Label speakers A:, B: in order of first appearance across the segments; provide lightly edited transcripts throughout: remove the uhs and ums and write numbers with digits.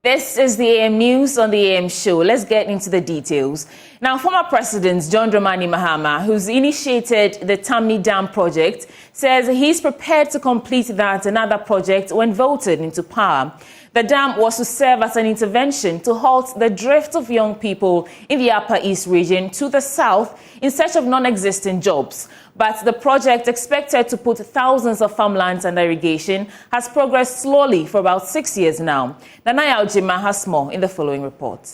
A: This is the AM News on the AM Show. Let's get into the details. Now, former President John Dramani Mahama, who's initiated the Tamni Dam project, says he's prepared to complete that and other project when voted into power. The dam was to serve as an intervention to halt the drift of young people in the Upper East region to the south in search of non-existent jobs. But the project, expected to put thousands of farmlands under irrigation, has progressed slowly for about 6 years now. Nanaya Ojima has more in the following report.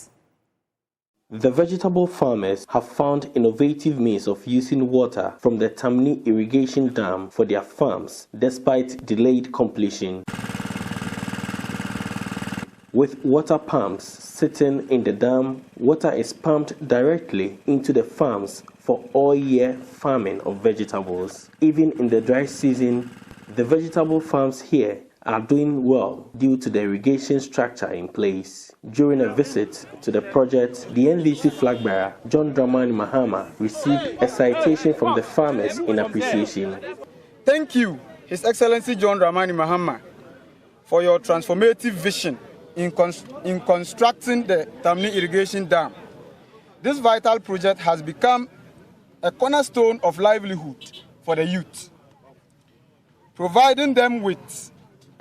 B: The vegetable farmers have found innovative means of using water from the Tamni irrigation dam for their farms, despite delayed completion. With water pumps sitting in the dam, water is pumped directly into the farms for all-year farming of vegetables. Even in the dry season, the vegetable farms here are doing well due to the irrigation structure in place. During a visit to the project, the NDC flag bearer, John Dramani Mahama, received a citation from the farmers in appreciation.
C: Thank you, His Excellency John Dramani Mahama, for your transformative vision in constructing the Tamni irrigation dam. This vital project has become a cornerstone of livelihood for the youth, providing them with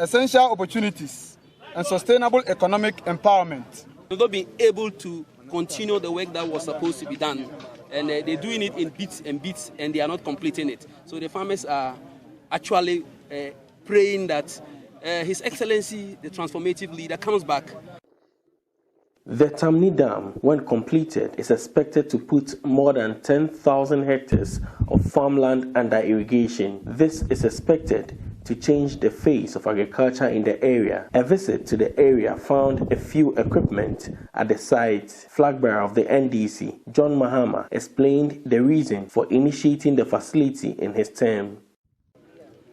C: essential opportunities and sustainable economic empowerment.
D: They'll be able to continue the work that was supposed to be done, and they're doing it in bits and bits, and they are not completing it. So the farmers are actually praying that His Excellency, the transformative leader, comes back.
B: The Tamni Dam, when completed, is expected to put more than 10,000 hectares of farmland under irrigation. This is expected to change the face of agriculture in the area. A visit to the area found a few equipment at the site. Flag bearer of the NDC, John Mahama, explained the reason for initiating the facility in his term.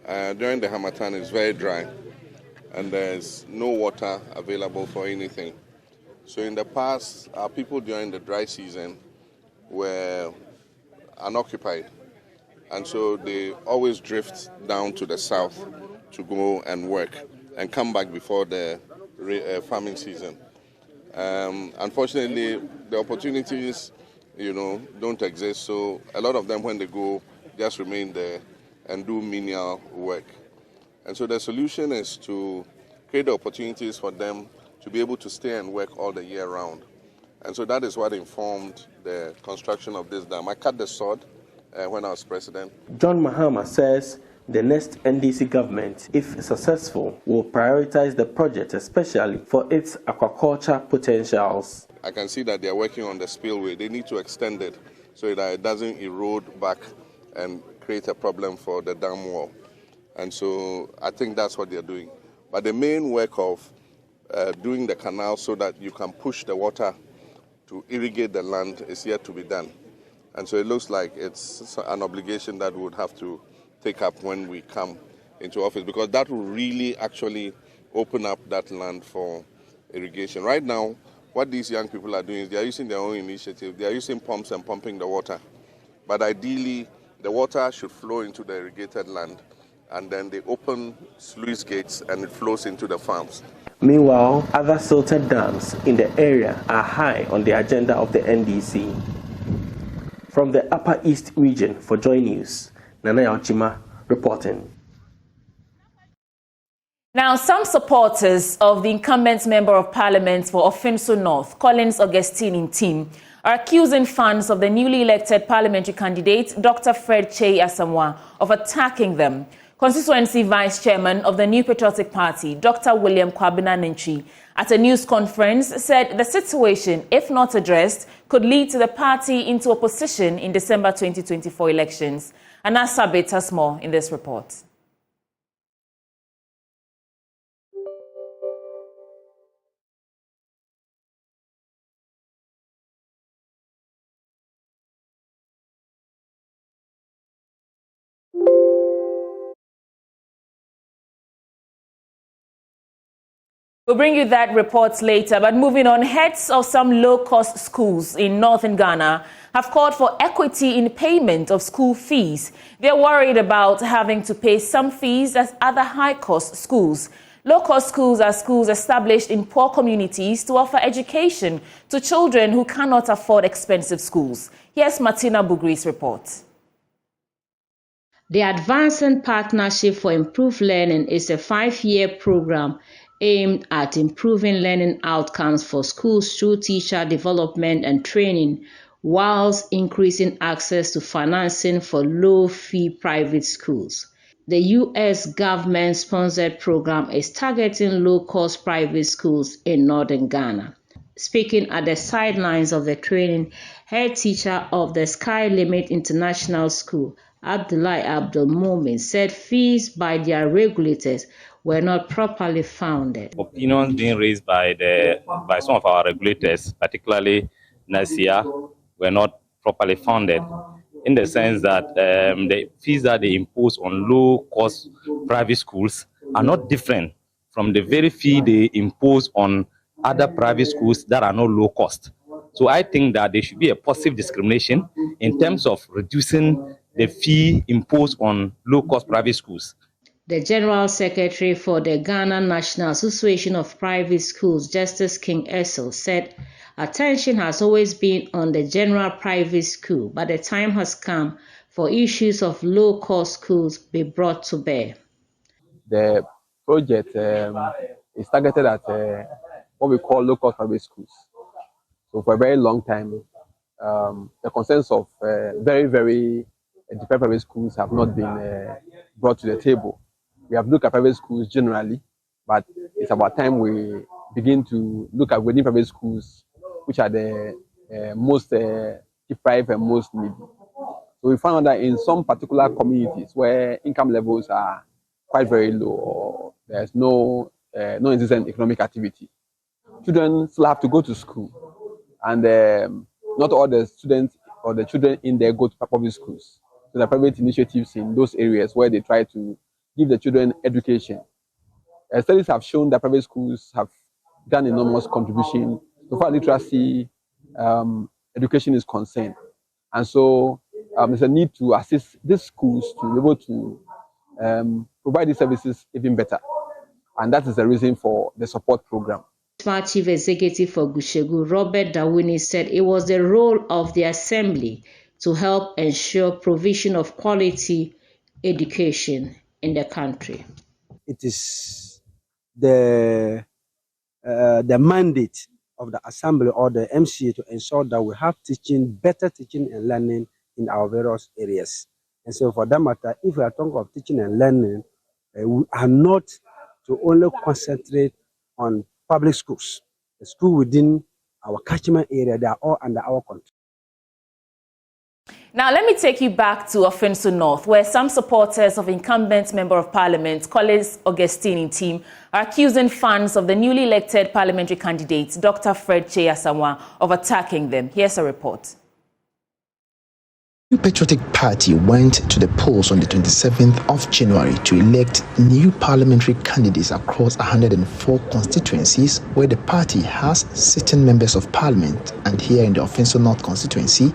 E: During the Harmattan, it's very dry, and there's no water available for anything. So in the past, our people during the dry season were unoccupied, and so they always drift down to the south to go and work and come back before the farming season. Unfortunately, the opportunities, don't exist, so a lot of them, when they go, just remain there and do menial work. And so the solution is to create the opportunities for them to be able to stay and work all the year round. And so that is what informed the construction of this dam. I cut the sod when I was president.
B: John Mahama says the next NDC government, if successful, will prioritize the project, especially for its aquaculture potentials.
E: I can see that they are working on the spillway. They need to extend it so that it doesn't erode back and create a problem for the dam wall. And so I think that's what they're doing. But the main work of doing the canal so that you can push the water to irrigate the land is yet to be done. And so it looks like it's an obligation that we would have to take up when we come into office, because that will really actually open up that land for irrigation. Right now, what these young people are doing is they are using their own initiative. They are using pumps and pumping the water. But ideally, the water should flow into the irrigated land, and then they open sluice gates and it flows into the farms.
B: Meanwhile, other silted dams in the area are high on the agenda of the NDC. From the Upper East region for JoyNews, Nanaya Ojima reporting.
A: Now, some supporters of the incumbent Member of Parliament for Ofinso North, Collins Augustine team, are accusing fans of the newly elected parliamentary candidate, Dr. Fred Che Asamoah, of attacking them. Constituency Vice Chairman of the New Patriotic Party, Dr. William Kwabena Nentwi, at a news conference said the situation, if not addressed, could lead to the party into opposition in December 2024 elections. Anna Sabit has more in this report. We'll bring you that report later, but moving on, heads of some low-cost schools in northern Ghana have called for equity in payment of school fees. They're worried about having to pay some fees as other high-cost schools. Low-cost schools are schools established in poor communities to offer education to children who cannot afford expensive schools. Here's Martina Bugri's report.
F: The Advancing Partnership for Improved Learning is a 5-year program aimed at improving learning outcomes for schools through teacher development and training, whilst increasing access to financing for low-fee private schools. The U.S. government-sponsored program is targeting low-cost private schools in northern Ghana. Speaking at the sidelines of the training, head teacher of the Sky Limit International School, Abdullahi Abdul Mumin, said fees by their regulators were not properly founded.
G: Opinions being raised by some of our regulators, particularly NASIA, were not properly founded, in the sense that the fees that they impose on low-cost private schools are not different from the very fee they impose on other private schools that are not low-cost. So I think that there should be a positive discrimination in terms of reducing the fee imposed on low-cost private schools.
F: The General Secretary for the Ghana National Association of Private Schools, Justice King Essel, said attention has always been on the general private school, but the time has come for issues of low-cost schools be brought to bear.
H: The project is targeted at what we call low-cost private schools. So for a very long time, the concerns of very deprived private schools have not been brought to the table. We have looked at private schools generally, but it's about time we begin to look at within private schools, which are the most deprived and most needy. So we found that in some particular communities where income levels are quite very low, or there's no non-existent economic activity, children still have to go to school, and not all the students or the children in there go to public schools. So there are private initiatives in those areas where they try to give the children education. Studies have shown that private schools have done enormous contribution so far literacy education is concerned. And so there's a need to assist these schools to be able to provide these services even better. And that is the reason for the support program.
F: Chief Executive for Gushegu, Robert Dawuni, said it was the role of the Assembly to help ensure provision of quality education in the country.
I: It is the mandate of the Assembly or the MCA to ensure that we have better teaching and learning in our various areas. And so for that matter, if we are talking of teaching and learning, we are not to only concentrate on public schools. The school within our catchment area, they are all under our control.
A: Now, let me take you back to Offenso North, where some supporters of incumbent Member of Parliament, Collins Augustine team, are accusing fans of the newly elected parliamentary candidate, Dr. Fred Che Asamoah, of attacking them. Here's a report.
J: The Patriotic Party went to the polls on the 27th of January to elect new parliamentary candidates across 104 constituencies where the party has sitting members of parliament. And here in the Offenso North constituency,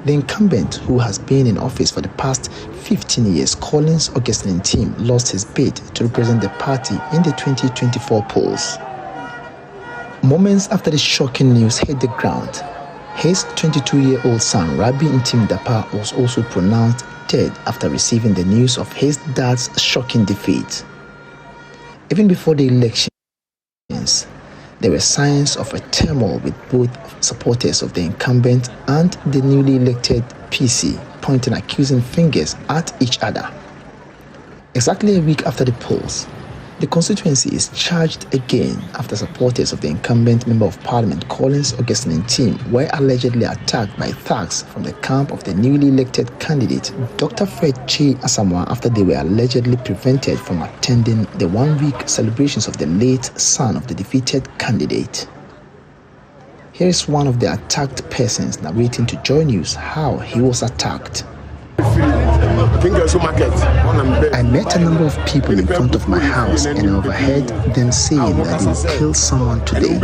J: the incumbent, who has been in office for the past 15 years, Collins Augustine team, lost his bid to represent the party in the 2024 polls. Moments after the shocking news hit the ground, his 22-year-old son, Rabi Ntim Dapa, was also pronounced dead after receiving the news of his dad's shocking defeat. Even before the elections, there were signs of a turmoil with both supporters of the incumbent and the newly elected PC, pointing accusing fingers at each other. Exactly a week after the polls, the constituency is charged again after supporters of the incumbent Member of Parliament Collins Augustine team were allegedly attacked by thugs from the camp of the newly elected candidate Dr. Fred Che Asamoah after they were allegedly prevented from attending the one-week celebrations of the late son of the defeated candidate. Here is one of the attacked persons narrating to JoyNews how he was attacked. I met a number of people in front of my house and I overheard them saying that they will kill someone today.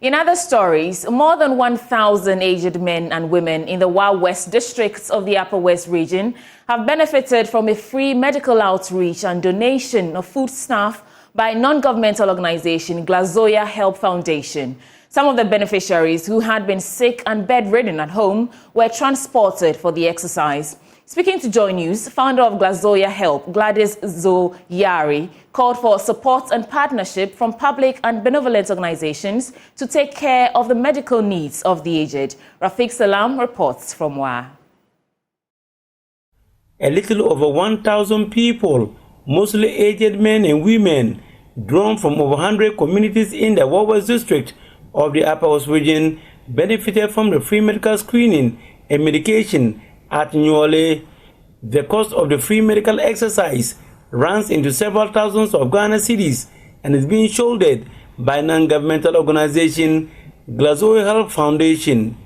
A: In other stories, more than 1,000 aged men and women in the Wild West districts of the Upper West region have benefited from a free medical outreach and donation of food staff by non-governmental organization Glazoya Help Foundation. Some of the beneficiaries who had been sick and bedridden at home were transported for the exercise. Speaking to JoyNews, founder of Glazoya Help, Gladys Zoyari, called for support and partnership from public and benevolent organizations to take care of the medical needs of the aged. Rafiq Salam reports from Wa.
K: A little over 1,000 people, mostly aged men and women, drawn from over 100 communities in the Wild West district of the Upper West region, benefited from the free medical screening and medication at Nyole. The cost of the free medical exercise runs into several thousands of Ghana cedis and is being shouldered by non-governmental organization Glazoya Help Foundation.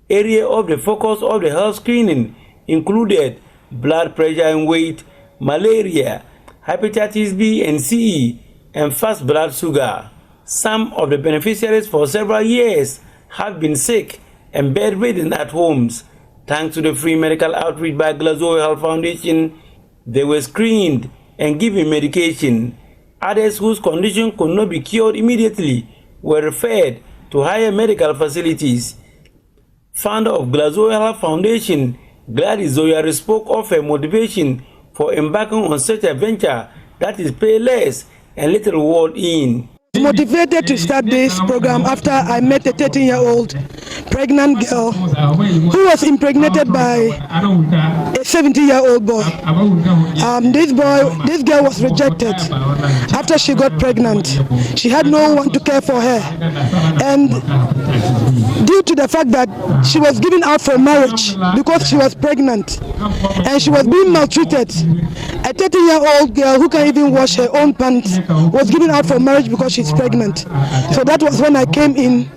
K: Area of the focus of the health screening included blood pressure and weight, malaria, hepatitis B and C, and fast blood sugar. Some of the beneficiaries for several years have been sick and bedridden at homes. Thanks to the free medical outreach by Glazoya Health Foundation, they were screened and given medication. Others whose condition could not be cured immediately were referred to higher medical facilities. Founder of Glazoya Health Foundation, Gladys Zoyari, spoke of her motivation for embarking on such a venture that is pay less and little reward in.
L: Motivated to start this program after I met a 13-year-old pregnant girl who was impregnated by a 70-year-old boy. This girl was rejected after she got pregnant. She had no one to care for her, and due to the fact that she was given out for marriage because she was pregnant and she was being maltreated, a 13-year-old girl who can't even wash her own pants was given out for marriage because she's pregnant. So that was when I came in,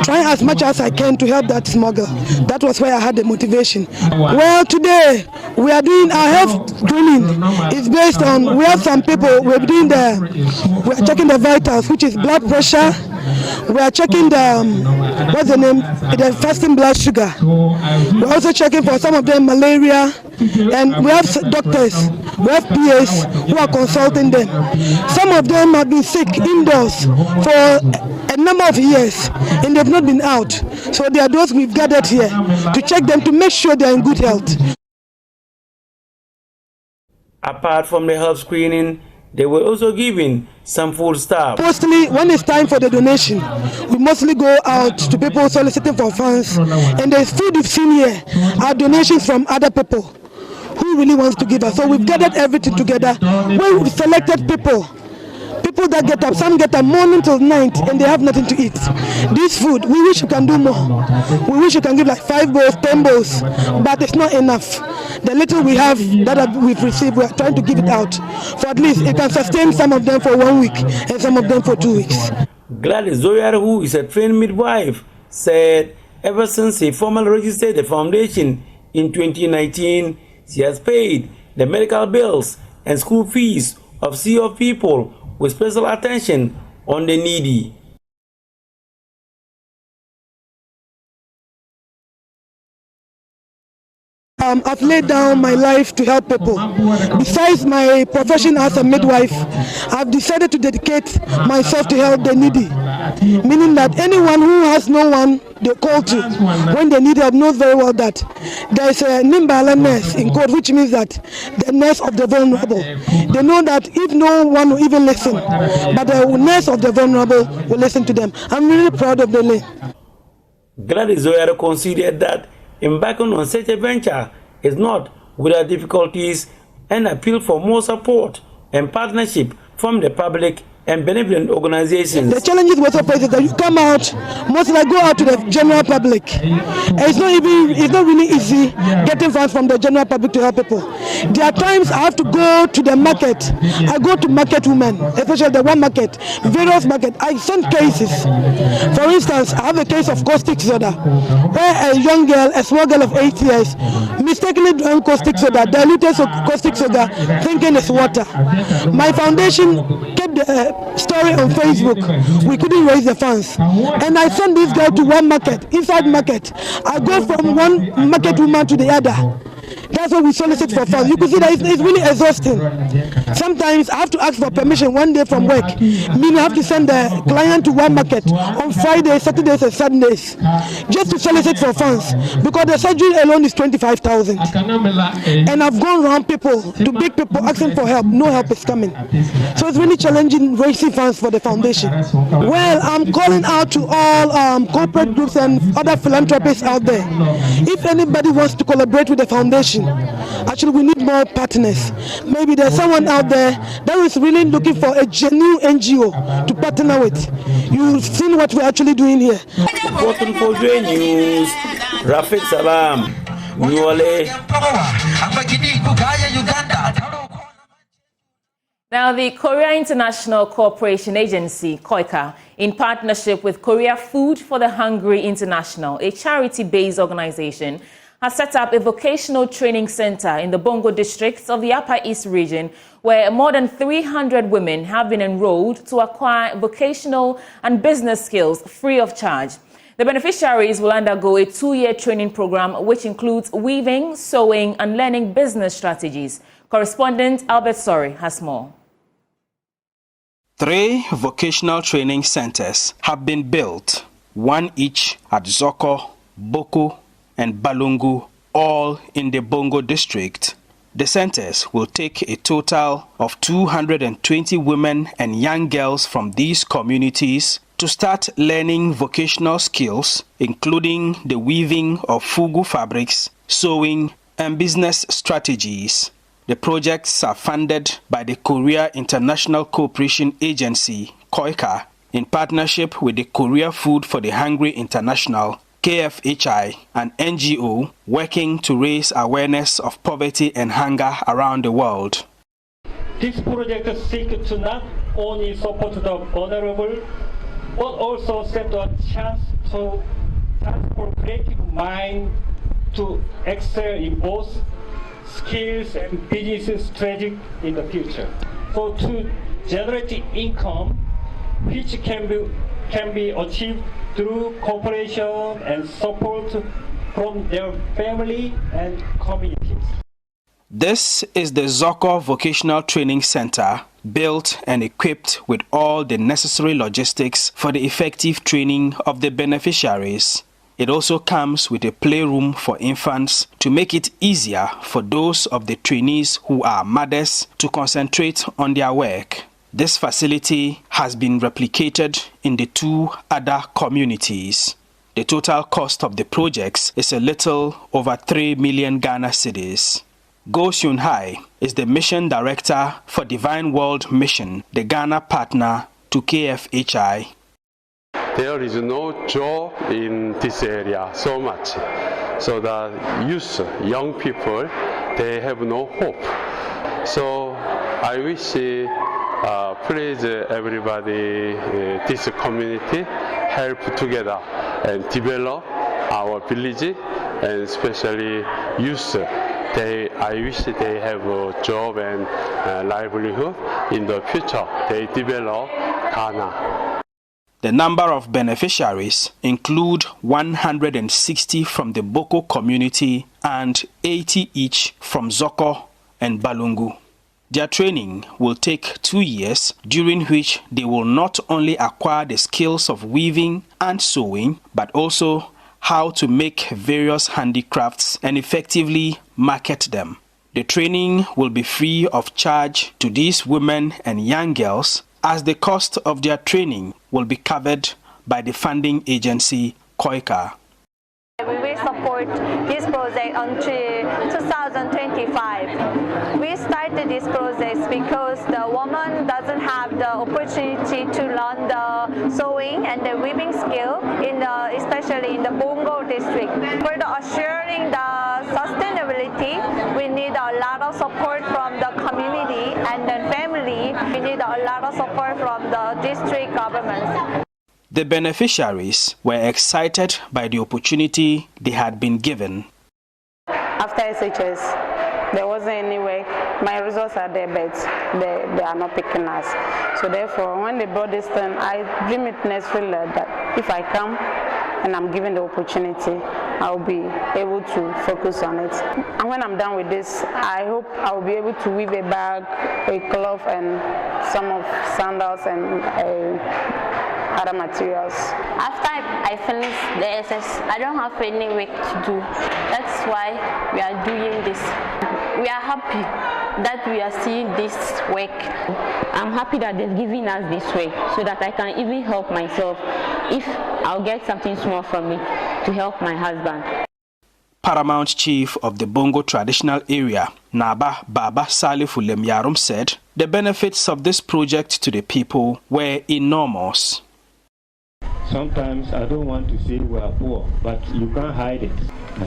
L: trying as much as I can to help that small girl. That was where I had the motivation. Well, today we are doing our health screening. It's based on, we have some people, we're checking the vitals, which is blood pressure. We are checking the fasting blood sugar. We're also checking for some of them malaria, and we have doctors, we have PAs who are consulting them. Some of them have been sick indoors for a number of years and they've not been out. So they are those we've gathered here to check them to make sure they are in good health.
K: Apart from the health screening, they were also given some food stuff.
L: Mostly, when it's time for the donation, we mostly go out to people soliciting for funds, and there's food you've seen here are donations from other people who really wants to give us. So we've gathered everything together. We've selected people that get up, some get up morning till night and they have nothing to eat. This food, we wish you can do more. We wish you can give like 5 bowls, 10 bowls, but it's not enough. The little we have that we've received, we are trying to give it out. For at least it can sustain some of them for 1 week and some of them for 2 weeks.
K: Gladys Zoyari, who is a trained midwife, said ever since she formally registered the foundation in 2019, she has paid the medical bills and school fees of sea of people with special attention on the needy.
L: I've laid down my life to help people. Besides my profession as a midwife, I've decided to dedicate myself to help the needy. Meaning that anyone who has no one they call to when they need help knows very well that there is a nimbalaness in code, which means that the nurse of the vulnerable. They know that if no one will even listen, but the nurse of the vulnerable will listen to them. I'm really proud of the lane.
K: Gladys Zoyari considered that embarking on such a venture is not without difficulties and appeal for more support and partnership from the public and benevolent organizations.
L: The challenges we also face is that you come out, mostly go out to the general public. And it's not really easy getting funds from the general public to help people. There are times I have to go to the market. I go to market women, especially the one market, various market. I send cases. For instance, I have a case of caustic soda, where a young girl, a small girl of 8 years, mistakenly drank caustic soda, diluted caustic soda, thinking it's water. My foundation kept put the story on Facebook. We couldn't raise the funds. And I sent this girl to one market, inside market. I go from one market woman to the other. That's what we solicit for funds. You can see that it's really exhausting. Sometimes I have to ask for permission one day from work. Meaning I have to send the client to one market on Fridays, Saturdays, and Sundays just to solicit for funds because the surgery alone is 25,000. And I've gone around people, to big people, asking for help. No help is coming. So it's really challenging raising funds for the foundation. Well, I'm calling out to all corporate groups and other philanthropists out there. If anybody wants to collaborate with the foundation, actually we need more partners. Maybe there's someone out there that is really looking for a genuine NGO to partner with. You've seen what we're actually doing here.
K: Reporting for JoyNews, Rafik Salam, Nuale.
A: Now, the Korea International Cooperation Agency, KOICA, in partnership with Korea Food for the Hungry International, a charity-based organization, has set up a vocational training center in the Bongo districts of the Upper East region, where more than 300 women have been enrolled to acquire vocational and business skills free of charge. The beneficiaries will undergo a 2-year training program, which includes weaving, sewing, and learning business strategies. Correspondent Albert Sori has more.
M: 3 vocational training centers have been built, one each at Zoko, Boko, and Balungu, all in the Bongo district. The centers will take a total of 220 women and young girls from these communities to start learning vocational skills, including the weaving of fugu fabrics, sewing, and business strategies. The projects are funded by the Korea International Cooperation Agency, KOICA, in partnership with the Korea Food for the Hungry International, KFHI, an NGO working to raise awareness of poverty and hunger around the world.
N: This project seeks to not only support the vulnerable, but also set a chance to transform creative mind to excel in both skills and business strategy in the future. So to generate income, which can be achieved through cooperation and support from their family and communities.
M: This is the Zoko Vocational Training Center, built and equipped with all the necessary logistics for the effective training of the beneficiaries. It also comes with a playroom for infants to make it easier for those of the trainees who are mothers to concentrate on their work. This facility has been replicated in the 2 other communities. The total cost of the projects is a little over 3 million Ghana cedis. Go Seun Hai is the mission director for Divine World Mission, the Ghana partner to KFHI.
O: There is no job in this area so much. So the youth, young people, they have no hope. So I wish, please everybody, this community, help together and develop our village, and especially youth. I wish they have a job and livelihood in the future. They develop Ghana.
M: The number of beneficiaries include 160 from the Boko community and 80 each from Zoko and Balungu. Their training will take 2 years, during which they will not only acquire the skills of weaving and sewing, but also how to make various handicrafts and effectively market them. The training will be free of charge to these women and young girls, as the cost of their training will be covered by the funding agency KOICA.
P: We will support this project until 2025. We started this project because the woman doesn't have the opportunity to learn the sewing and the weaving skill, especially in the Bongo district. For the assuring the sustainability, we need a lot of support from the community and the family. We need a lot of support from the district governments.
M: The beneficiaries were excited by the opportunity they had been given.
Q: After SHS, there wasn't any work. my results are there, but they are not picking us. So therefore, when they brought this thing, I dream it necessarily that if I come and I'm given the opportunity, I'll be able to focus on it. And when I'm done with this, I hope I'll be able to weave a bag, a glove, and some of sandals and other materials. After I finish the SS, I don't have any work to do. That's why we are doing this. We are happy that we are seeing this work. I'm happy that they're giving us this work so that I can even help myself if I'll get something small from it to help my husband.
M: Paramount Chief of the Bongo traditional area, Naba Baba Salifu Lemyarum, said the benefits of this project to the people were enormous.
N: Sometimes I don't want to say we are poor, but you can't hide it.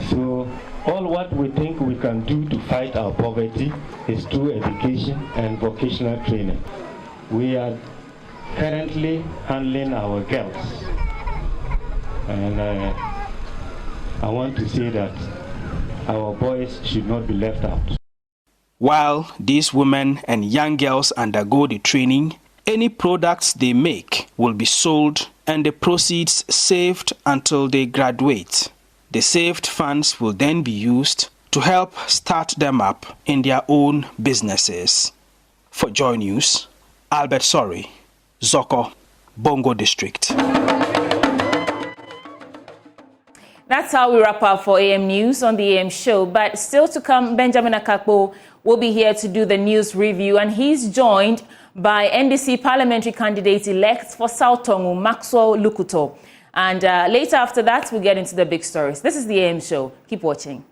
N: So all what we think we can do to fight our poverty is through education and vocational training. We are currently handling our girls. And I want to say that our boys should not be left out.
M: While these women and young girls undergo the training, any products they make will be sold and the proceeds saved until they graduate. The saved funds will then be used to help start them up in their own businesses. For JoyNews, Albert Sorry, Zoko, Bongo District.
A: That's how we wrap up for AM News on the AM show. But still to come, Benjamin Akakpo will be here to do the news review, and he's joined by NDC parliamentary candidate-elect for South Tongu, Maxwell Lukuto. And later after that, we'll get into the big stories. This is the AM show. Keep watching.